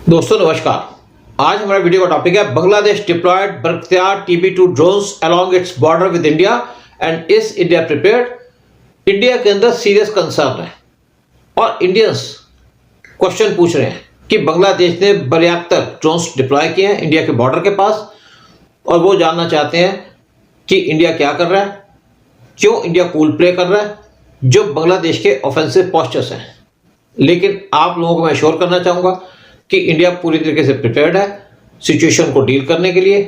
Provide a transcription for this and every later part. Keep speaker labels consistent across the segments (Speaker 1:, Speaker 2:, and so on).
Speaker 1: दोस्तों नमस्कार। आज हमारा वीडियो का टॉपिक है Bangladesh deployed Bayraktar TB2 drones along its border with India and is India prepared. India के अंदर सीरियस कंसर्न है और इंडियंस क्वेश्चन पूछ रहे हैं कि बांग्लादेश ने पर्याप्त ड्रोन्स डिप्लॉय किए हैं इंडिया के बॉर्डर के पास और वो जानना चाहते हैं कि इंडिया क्या कर रहा है, क्यों इंडिया कूल प्ले कर रहा है, जो बांग्लादेश के ऑफेंसिव पोस्चर्स हैं। लेकिन आप लोगों को मैं श्योर करना चाहूँगा कि इंडिया पूरी तरीके से प्रिपेयर्ड है सिचुएशन को डील करने के लिए।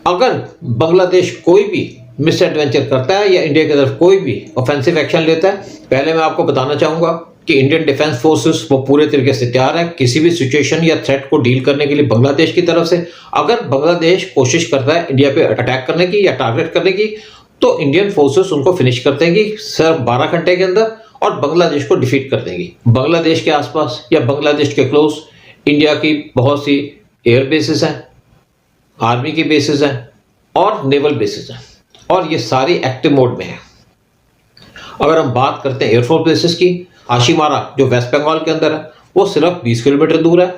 Speaker 1: अगर बांग्लादेश कोई भी मिस एडवेंचर करता है या इंडिया की तरफ कोई भी ऑफेंसिव एक्शन लेता है, पहले मैं आपको बताना चाहूँगा कि इंडियन डिफेंस फोर्सेस वो पूरे तरीके से तैयार है किसी भी सिचुएशन या थ्रेट को डील करने के लिए बांग्लादेश की तरफ से। अगर बांग्लादेश कोशिश करता है इंडिया पे अटैक करने की या टारगेट करने की, तो इंडियन फोर्सेस उनको फिनिश कर देंगी सिर्फ 12 घंटे के अंदर और बांग्लादेश को डिफीट कर देंगी। बांग्लादेश के आसपास या बांग्लादेश के क्लोज इंडिया की बहुत सी एयर बेसिस हैं, आर्मी की बेसिस हैं और नेवल बेसिस हैं और ये सारी एक्टिव मोड में है। अगर हम बात करते हैं एयरफोर्स बेसिस की, आशिमारा जो वेस्ट बंगाल के अंदर है वो सिर्फ 20 किलोमीटर दूर है,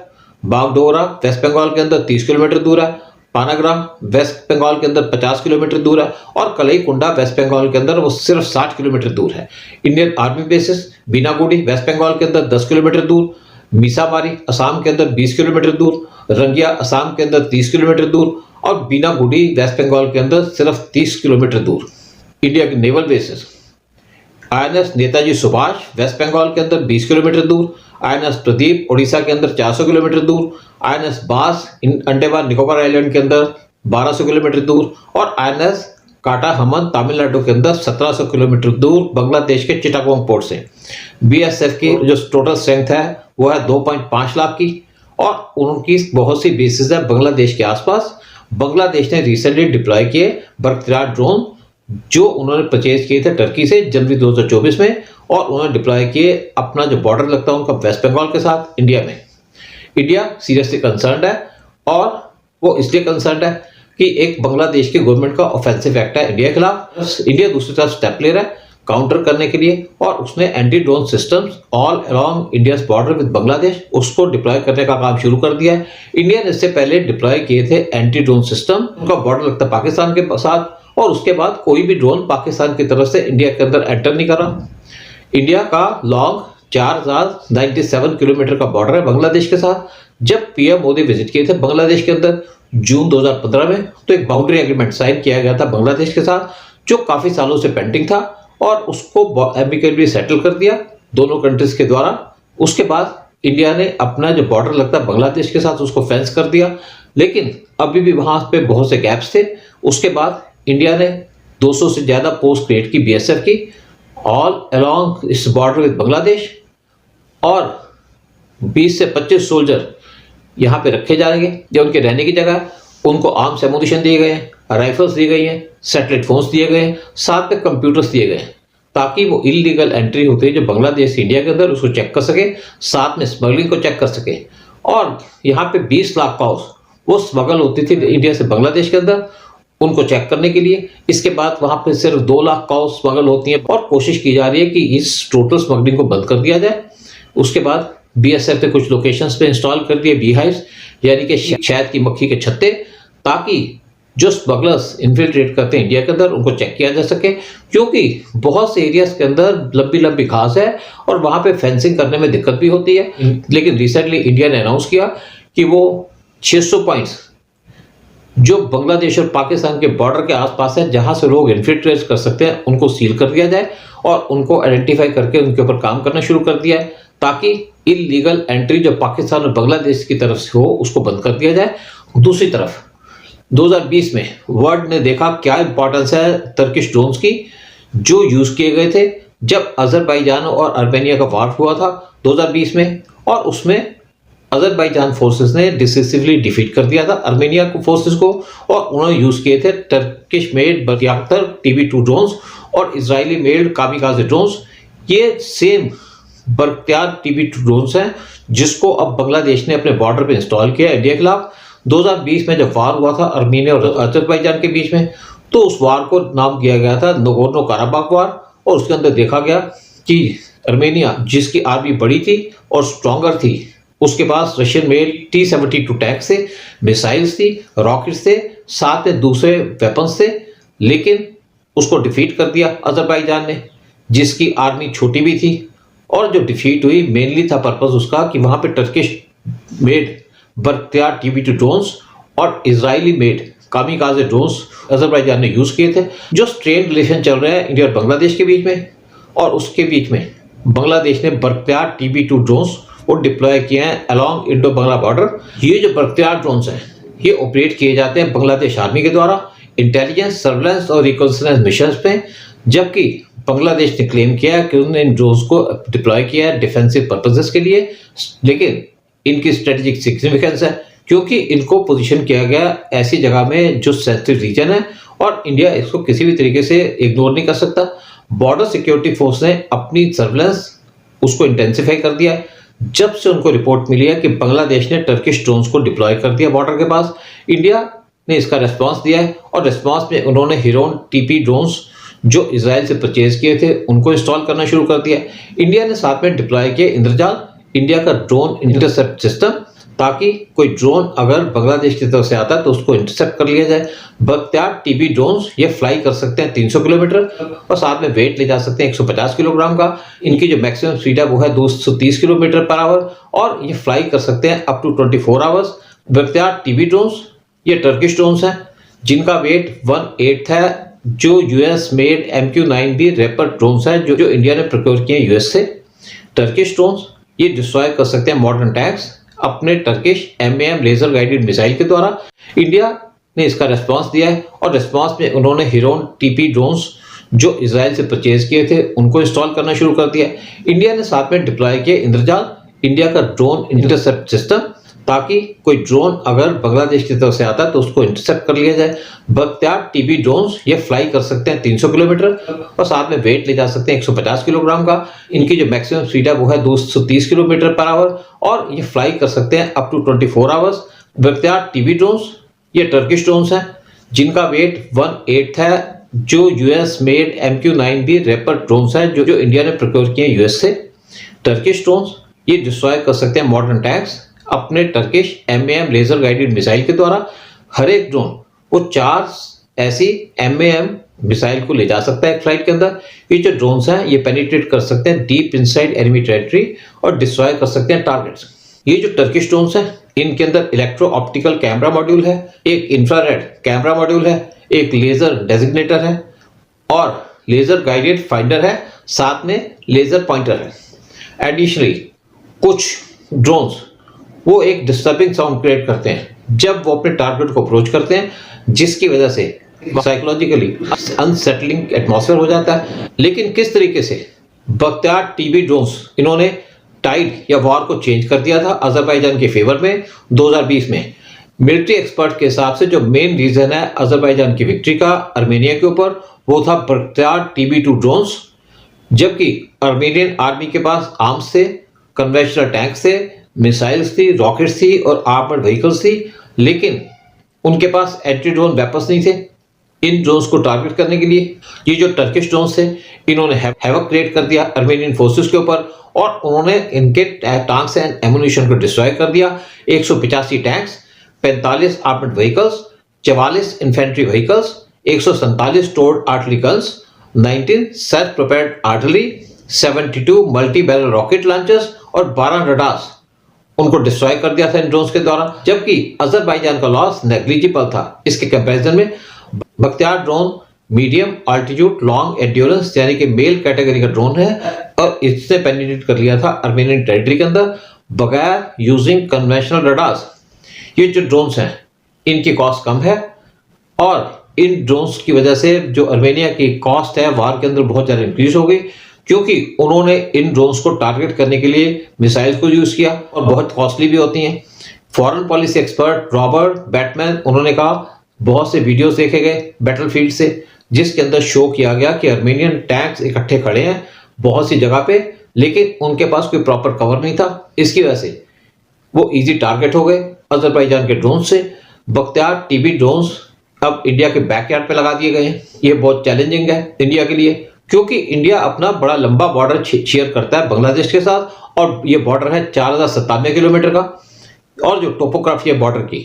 Speaker 1: बागडोगरा वेस्ट बंगाल के अंदर 30 किलोमीटर दूर है, पानाग्राम वेस्ट बंगाल के अंदर 50 किलोमीटर दूर है और कलईकुंडा वेस्ट बंगाल के अंदर वो सिर्फ 60 किलोमीटर दूर है। Indian army basis Binnaguri West Bengal के अंदर 10 किलोमीटर दूर, मीसामारी असम के अंदर 20 किलोमीटर दूर, रंगिया असम के अंदर 30 किलोमीटर दूर और बीनागुडी वेस्ट बंगाल के अंदर सिर्फ 30 किलोमीटर दूर। इंडिया की naval bases INS Netaji Subhash West Bengal के अंदर 20 किलोमीटर दूर, INS प्रदीप उड़ीसा के अंदर 400 किलोमीटर दूर, INS बास अंडमान निकोबार आइलैंड के अंदर 1200 किलोमीटर दूर और INS काटाहमन तमिलनाडु के अंदर 1700 किलोमीटर दूर बांग्लादेश के चिटागोंग पोर्ट से। BSF की जो टोटल स्ट्रेंथ है वो है 2.5 लाख की और उनकी बहुत सी बेसिस है बांग्लादेश के आसपास। बांग्लादेश ने रिसेंटली डिप्लॉय किए बख्तियार ड्रोन जो उन्होंने परचेज किए थे टर्की से जनवरी 2024 में और उन्होंने डिप्लॉय किए अपना जो बॉर्डर लगता है उनका वेस्ट बंगाल के साथ इंडिया में। इंडिया सीरियसली कंसर्न्ड है और वो इसलिए कंसर्न्ड है कि एक बांग्लादेश की गवर्नमेंट का ऑफेंसिव एक्ट है इंडिया के खिलाफ। इंडिया दूसरी तरफ स्टेप ले रहा है काउंटर करने के लिए और उसने anti drone systems all along India's border with Bangladesh उसको डिप्लॉय करने का काम शुरू कर दिया है। इंडिया ने इससे पहले डिप्लॉय किए थे एंटी ड्रोन सिस्टम, उनका बॉर्डर लगता है पाकिस्तान के साथ और उसके बाद कोई भी ड्रोन पाकिस्तान की तरफ से इंडिया के अंदर एंटर नहीं करा। इंडिया का लॉन्ग 4097 किलोमीटर का बॉर्डर है बांग्लादेश के साथ। जब PM मोदी विजिट किए थे बांग्लादेश के अंदर जून 2015 में, तो एक बाउंड्री एग्रीमेंट साइन किया गया था बांग्लादेश के साथ जो काफी सालों से पेंडिंग था और उसको एमिकेबली सेटल कर दिया दोनों कंट्रीज के द्वारा। उसके बाद इंडिया ने अपना जो बॉर्डर लगता है बांग्लादेश के साथ उसको फेंस कर दिया, लेकिन अभी भी वहां पे बहुत से गैप्स थे। उसके बाद इंडिया ने 200 से ज्यादा पोस्ट क्रिएट की BSF की ऑल अलोंग इस बॉर्डर विद बांग्लादेश और 20 से 25 सोल्जर यहाँ पे रखे जाएंगे जो उनके रहने की जगह। उनको आर्म्स एमुनिशन दिए गए हैं, राइफल्स दी गई हैं, सैटेलाइट फोन्स दिए गए हैं, साथ में कंप्यूटर्स दिए गए हैं ताकि वो इलीगल एंट्री होती है जो बांग्लादेश से इंडिया के अंदर उसको चेक कर सके, साथ में स्मगलिंग को चेक कर सके। और यहाँ पे 20 लाख काउस वो स्मगल होती थी इंडिया से बांग्लादेश के अंदर उनको चेक करने के लिए। इसके बाद वहां पे सिर्फ 2 लाख काउस स्मगल होती हैं और कोशिश की जा रही है कि इस टोटल स्मगलिंग को बंद कर दिया जाए। उसके बाद BSF ने कुछ लोकेशंस पे इंस्टॉल कर दिए बीहाइव्स यानी कि शहद की मक्खी के छत्ते, ताकि जो स्मगलर्स इन्फिल्ट्रेट करते हैं इंडिया के अंदर उनको चेक किया जा सके, क्योंकि बहुत से एरियाज के अंदर लंबी लंबी घास है और वहां पे फेंसिंग करने में दिक्कत भी होती है। लेकिन रिसेंटली इंडिया ने अनाउंस किया कि वो 600 पॉइंट्स जो बांग्लादेश और पाकिस्तान के बॉर्डर के आसपास है जहां से लोग इन्फिल्ट्रेट कर सकते हैं उनको सील कर दिया जाए और उनको आइडेंटिफाई करके उनके ऊपर काम करना शुरू कर दिया है ताकि इलीगल एंट्री जो पाकिस्तान और बांग्लादेश की तरफ से हो उसको बंद कर दिया जाए। दूसरी तरफ 2020 में वर्ल्ड ने देखा क्या इंपॉर्टेंस है टर्किश ड्रोन्स की जो यूज किए गए थे जब अजरबैजान और अर्मेनिया का वार हुआ था 2020 में, और उसमें अजरबैजान फोर्सेस ने डिसिसिवली डिफीट कर दिया था अर्मेनिया को फोर्सेस को और उन्होंने यूज किए थे Turkish made Bayraktar TB2 drones और इजरायली मेड कामिकाजे ड्रोन्स। ये सेम बख्तियार TB2 ड्रोन्स हैं जिसको अब बांग्लादेश ने अपने बॉर्डर पे इंस्टॉल किया इंडिया के खिलाफ। 2020 में जब वार हुआ था अर्मेनिया और अजरबैजान के बीच में, तो उस वार को नाम दिया गया था नगोर्नो काराबाख वार और उसके अंदर देखा गया कि अर्मेनिया जिसकी आर्मी बड़ी थी और स्ट्रॉन्गर थी उसके पास रशियन मेड T-72 टैंक से मिसाइल्स थी, रॉकेट्स थे, साथ में दूसरे वेपन्स थे, लेकिन उसको डिफीट कर दिया अजरबैजान ने, जिसकी आर्मी छोटी भी थी। और जो डिफीट हुई मेनली था पर्पस उसका कि वहां पे Turkish made Bayraktar TB2 drones और Israeli made kamikaze drones Azerbaijan ने यूज किए थे। जो स्ट्रेन रिलेशन चल रहा है इंडिया और बांग्लादेश के बीच में, और उसके बीच में बांग्लादेश ने बख्तियार TB2 ड्रोन्स वो डिप्लॉय किए हैं अलोंग इंडो बांग्ला बॉर्डर। ये जो बख्तियार ड्रोन्स हैं ये ऑपरेट किए जाते हैं बांग्लादेश आर्मी के द्वारा इंटेलिजेंस, सर्वेलेंस और रिकॉन्सनेंस मिशंस पे, जबकि बांग्लादेश ने क्लेम किया है कि उन्होंने इन ड्रोन्स को डिप्लॉय किया है डिफेंसिव पर्पसेस के लिए, लेकिन इनकी स्ट्रेटेजिक सिग्निफिकेंस है क्योंकि इनको पोजीशन किया गया ऐसी जगह में जो सेंसिटिव रीजन है और इंडिया इसको किसी भी तरीके से इग्नोर नहीं कर सकता। बॉर्डर सिक्योरिटी फोर्स ने अपनी सर्वेलेंस उसको इंटेंसिफाई कर दिया है जब से उनको रिपोर्ट मिली है कि बांग्लादेश ने टर्किश ड्रोन्स को डिप्लॉय कर दिया बॉर्डर के पास। इंडिया ने इसका रेस्पॉन्स दिया है और रेस्पॉन्स में उन्होंने हिरोन TP ड्रोन्स जो इजराइल से परचेज किए थे उनको इंस्टॉल करना शुरू कर दिया। इंडिया ने साथ में डिप्लॉय किया इंद्रजाल, इंडिया का ड्रोन इंटरसेप्ट सिस्टम, ताकि कोई ड्रोन अगर बांग्लादेश की तरफ से आता है तो उसको इंटरसेप्ट कर लिया जाए। बख्तियार TB ड्रोन्स ये फ्लाई कर सकते हैं 300 किलोमीटर और साथ में वेट ले जा सकते हैं 150 किलोग्राम का। इनकी जो मैक्सिमम स्पीड है वो है 230 किलोमीटर पर आवर और ये फ्लाई कर सकते हैं up to 24 hours. Bayraktar TB drones ये टर्किश ड्रोन्स हैं जिनका वेट 1/8 है, जो US made MQ-9B wrapper drones है जो इंडिया ने प्रोक्योर किए US से। टर्किश ड्रोन्स ये डिस्ट्रॉय कर सकते हैं मॉडर्न टैंक्स अपने Turkish MAM laser guided missile के द्वारा। इंडिया ने इसका रेस्पॉन्स दिया है और रेस्पॉन्स में उन्होंने हिरोन TP ड्रोन्स जो इजराइल से परचेज किए थे उनको इंस्टॉल करना शुरू कर दिया। इंडिया ने साथ में डिप्लॉय किया इंद्रजाल, इंडिया का ड्रोन इंटरसेप्ट सिस्टम, ताकि कोई ड्रोन अगर बांग्लादेश की तरफ से आता है तो उसको इंटरसेप्ट कर लिया जाए। बख्तियार TB ड्रोन्स ये फ्लाई कर सकते हैं 300 किलोमीटर और साथ में वेट ले जा सकते हैं 150 किलोग्राम का। इनकी जो मैक्सिमम स्पीड है वो है 230 किलोमीटर पर आवर और ये फ्लाई कर सकते हैं up to 24 hours. Bayraktar TB drones ये टर्किश ड्रोन्स हैं जिनका वेट 1/8 है, जो US made MQ-9B wrapper drones है जो इंडिया ने प्रोक्योर किए US से। टर्किश ड्रोन्स ये डिस्ट्रॉय कर सकते हैं मॉडर्न टैंक्स अपने Turkish MAM laser guided missile के द्वारा। हर एक ड्रोन वो 4 ऐसी MAM मिसाइल को ले जा सकता है एक फ्लाइट के अंदर। ये जो ड्रोन्स हैं ये पेनिट्रेट कर सकते हैं डीप इनसाइड एनिमी टेरिटरी और डिस्ट्रॉय कर सकते हैं टारगेट्स। ये जो टर्किश ड्रोन्स हैं इनके अंदर इलेक्ट्रो ऑप्टिकल कैमरा मॉड्यूल है, एक इंफ्रारेड कैमरा मॉड्यूल है, एक लेजर डेजिग्नेटर है और लेजर गाइडेड फाइंडर है, साथ में लेजर पॉइंटर है। एडिशनली कुछ ड्रोन्स वो एक डिस्टर्बिंग साउंड क्रिएट करते हैं जब वो अपने टारगेट को अप्रोच करते हैं, जिसकी वजह से साइकोलॉजिकली अनसेटलिंग एटमॉस्फेयर हो जाता है। लेकिन किस तरीके से बख्तियार TB ड्रोन्स इन्होंने टाइड या वॉर को चेंज कर दिया था अजरबैजान के फेवर में 2020 में। मिलिट्री एक्सपर्ट के हिसाब से जो मेन रीजन है अजरबैजान की विक्ट्री का आर्मेनिया के ऊपर वो था बख्तियार TB2 ड्रोन्स, जबकि आर्मेनियन आर्मी के पास आर्म्स थे, कन्वेंशनल टैंक्स थे, मिसाइल्स थी, रॉकेट्स थी और आर्मर्ड व्हीकल्स थी, लेकिन उनके पास एंटी ड्रोन वेपन्स नहीं थे इन ड्रोन्स को टारगेट करने के लिए। ये जो टर्किश ड्रोन्स थे इन्होंने हैवक क्रिएट कर दिया आर्मेनियन फोर्सेस के ऊपर और उन्होंने इनके टैंक्स एंड एमुनिशन को डिस्ट्रॉय कर दिया। 185 tanks, 45 armoured vehicles, 44 infantry vehicles, 147 टोर्ड artillery guns, 19 self propelled artillery, 72 multi barrel rocket launchers और 12 रडार्स उनको डिस्ट्रॉय कर दिया था इन ड्रोन्स के द्वारा। जबकि अजरबैजान का लॉस नेग्लिजिबल था इसके कंपैरिजन में। Bakhtiyar drone medium altitude long endurance यानी कि मेल कैटेगरी का ड्रोन है और इसने पेनिट्रेट कर लिया था आर्मेनियन टेरिटरी के अंदर बगैर यूजिंग कन्वेंशनल रडार्स। ये जो ड्रोन्स हैं इनकी कॉस्ट कम है और इन ड्रोन्स की वजह से जो आर्मेनिया की कॉस्ट है वार के अंदर बहुत ज़्यादा इंक्रीज हो गई, क्योंकि उन्होंने इन ड्रोन्स को टारगेट करने के लिए मिसाइल्स को यूज किया और बहुत कॉस्टली भी होती हैं। Foreign policy expert Robert Batman उन्होंने कहा बहुत से वीडियोस देखे गए बैटलफील्ड से जिसके अंदर शो किया गया कि आर्मेनियन टैंक्स इकट्ठे खड़े हैं बहुत सी जगह पे, लेकिन उनके पास कोई प्रॉपर कवर नहीं था। इसकी वजह से वो इजी टारगेट हो गए अजरबैजान के ड्रोन से। बख्तियार TB ड्रोन्स अब इंडिया के बैकयार्ड पे लगा दिए गए हैं। ये बहुत चैलेंजिंग है इंडिया के लिए, क्योंकि इंडिया अपना बड़ा लंबा बॉर्डर शेयर करता है बांग्लादेश के साथ और ये बॉर्डर है 4097 किलोमीटर का। और जो टोपोग्राफी है बॉर्डर की,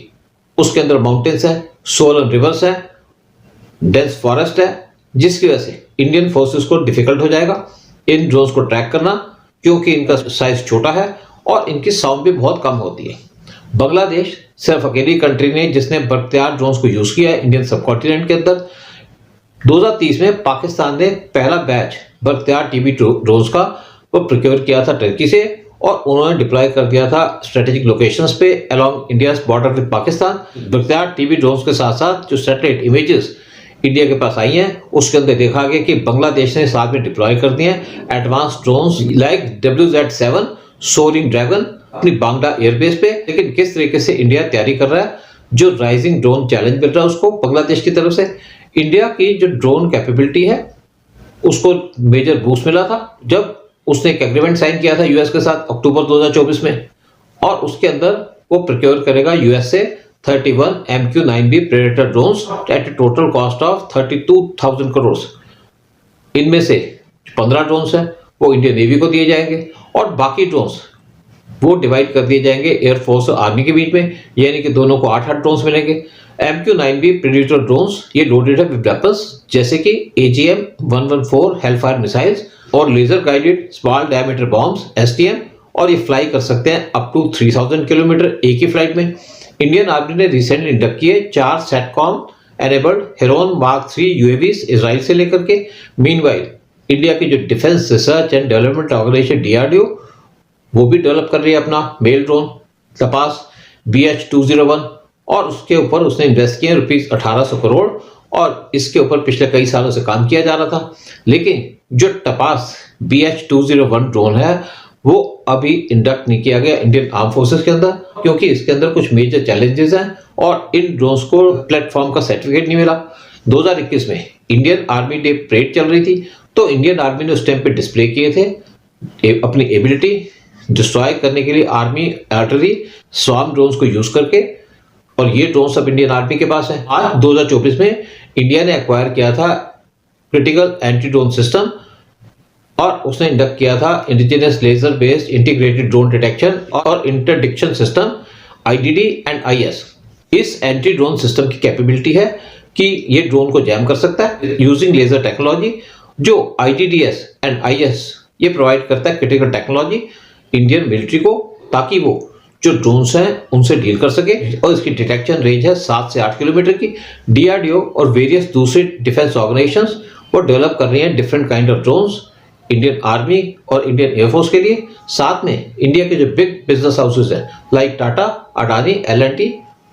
Speaker 1: उसके अंदर माउंटेन्स है, सोलन रिवर्स है, डेंस फॉरेस्ट है, जिसकी वजह से इंडियन फोर्सेस को डिफिकल्ट हो जाएगा इन ड्रोन्स को ट्रैक करना, क्योंकि इनका साइज छोटा है और इनकी साउंड भी बहुत कम होती है। बांग्लादेश सिर्फ अकेली कंट्री नहीं जिसने बख्तियार ड्रोन्स को यूज किया है इंडियन सबकॉन्टिनेंट के अंदर। 2030 में पाकिस्तान ने पहला बैच बख्तियार टीबी ड्रोन्स का वो प्रोक्योर किया था टर्की से और उन्होंने डिप्लॉय कर दिया था स्ट्रेटेजिक लोकेशंस पे along India's border with Pakistan. Bakhtiyar TB drones के साथ साथ जो सैटेलाइट इमेजेस इंडिया के पास आई हैं, उसके अंदर देखा गया कि बांग्लादेश ने साथ में डिप्लॉय कर दिए हैं advance drones like WZ-7 soaring dragon अपनी बांग्ला एयरबेस पे। लेकिन किस तरीके से इंडिया तैयारी कर रहा है, जो राइजिंग ड्रोन चैलेंज मिल रहा है उसको बांग्लादेश की तरफ से। इंडिया की जो ड्रोन कैपेबिलिटी है उसको मेजर बूस्ट मिला था जब उसने एक एग्रीमेंट साइन किया था यूएस के साथ अक्टूबर 2024 में, और उसके अंदर वो प्रोक्योर करेगा यूएस से 31 MQ-9B predator drones at a total cost of 32,000 crore. इनमें से 15 ड्रोन्स हैं वो इंडियन नेवी को दिए जाएंगे और बाकी ड्रोन्स वो डिवाइड कर दिए जाएंगे एयरफोर्स और आर्मी के बीच में, यानी कि दोनों को 8-8 ड्रोन्स मिलेंगे। MQ-9B प्रेडेटर ड्रोन्स ये लोडेड है विद वेपन्स जैसे कि AGM-114 हेलफायर मिसाइल्स और laser guided small diameter bombs SDM, और ये फ्लाई कर सकते हैं अप टू 3000 किलोमीटर एक ही फ्लाइट में। इंडियन आर्मी ने रिसेंटली इंडक्ट किए 4 satcom enabled Heron mark 3 UAVs Israel से लेकर के। मीनवाइल इंडिया की जो defence research and development organisation DRDO वो भी डेवलप कर रही है अपना मेल ड्रोन तपास BH-201, और उसके ऊपर उसने इन्वेस्ट किए रुपीज 1800 करोड़, और इसके ऊपर पिछले कई सालों से काम किया जा रहा था। लेकिन जो तपास BH-201 ड्रोन है वो अभी इंडक्ट नहीं किया गया इंडियन आर्म फोर्सेस के अंदर, क्योंकि इसके अंदर कुछ मेजर चैलेंजेस हैं और इन ड्रोन्स को प्लेटफॉर्म का सर्टिफिकेट नहीं मिला। 2021 में इंडियन आर्मी डे परेड चल रही थी, तो इंडियन आर्मी ने उस टाइम पे डिस्प्ले किए थे अपनी एबिलिटी डिस्ट्रॉय करने के लिए आर्मी आर्टिलरी स्वार्म ड्रोन्स को यूज करके, और ये ड्रोन्स अब इंडियन आर्मी के पास है। आज 2024 में इंडिया ने एक्वायर किया था क्रिटिकल एंटी ड्रोन सिस्टम, और उसने इंडक्ट किया था indigenous laser based integrated drone detection और interdiction system IDD and IS। इस एंटी ड्रोन सिस्टम की कैपेबिलिटी है कि ये ड्रोन को जैम कर सकता है यूजिंग लेजर टेक्नोलॉजी, जो IDDS एंड IS ये प्रोवाइड करता है क्रिटिकल टेक्नोलॉजी इंडियन मिलिट्री को, ताकि वो जो ड्रोन्स हैं उनसे डील कर सके। और इसकी डिटेक्शन रेंज है 7 से 8 किलोमीटर की। DRDO और वेरियस दूसरी डिफेंस ऑर्गेनाइजेशंस वो डेवलप कर रही हैं different kind of drones Indian army और इंडियन एयरफोर्स के लिए। साथ में इंडिया के जो बिग बिजनेस हाउसेज हैं लाइक टाटा, अडानी, L&T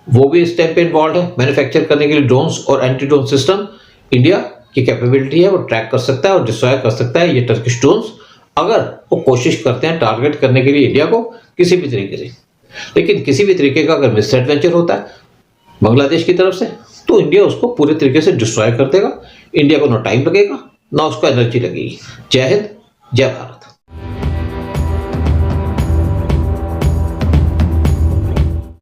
Speaker 1: वो भी इस टाइम पे इन्वॉल्व है मैन्युफैक्चर करने के लिए ड्रोन्स और एंटी ड्रोन सिस्टम। इंडिया की कैपेबिलिटी है वो ट्रैक कर सकता है और डिस्ट्रॉय कर सकता है ये टर्किश ड्रोन्स, अगर वो कोशिश करते हैं टारगेट करने के लिए इंडिया को किसी भी तरीके से। लेकिन किसी भी तरीके का अगर मिसएडवेंचर होता है बांग्लादेश की तरफ से, तो इंडिया उसको पूरे तरीके से डिस्ट्रॉय कर देगा। इंडिया को ना टाइम लगेगा ना उसको एनर्जी लगेगी। जय हिंद, जय भारत।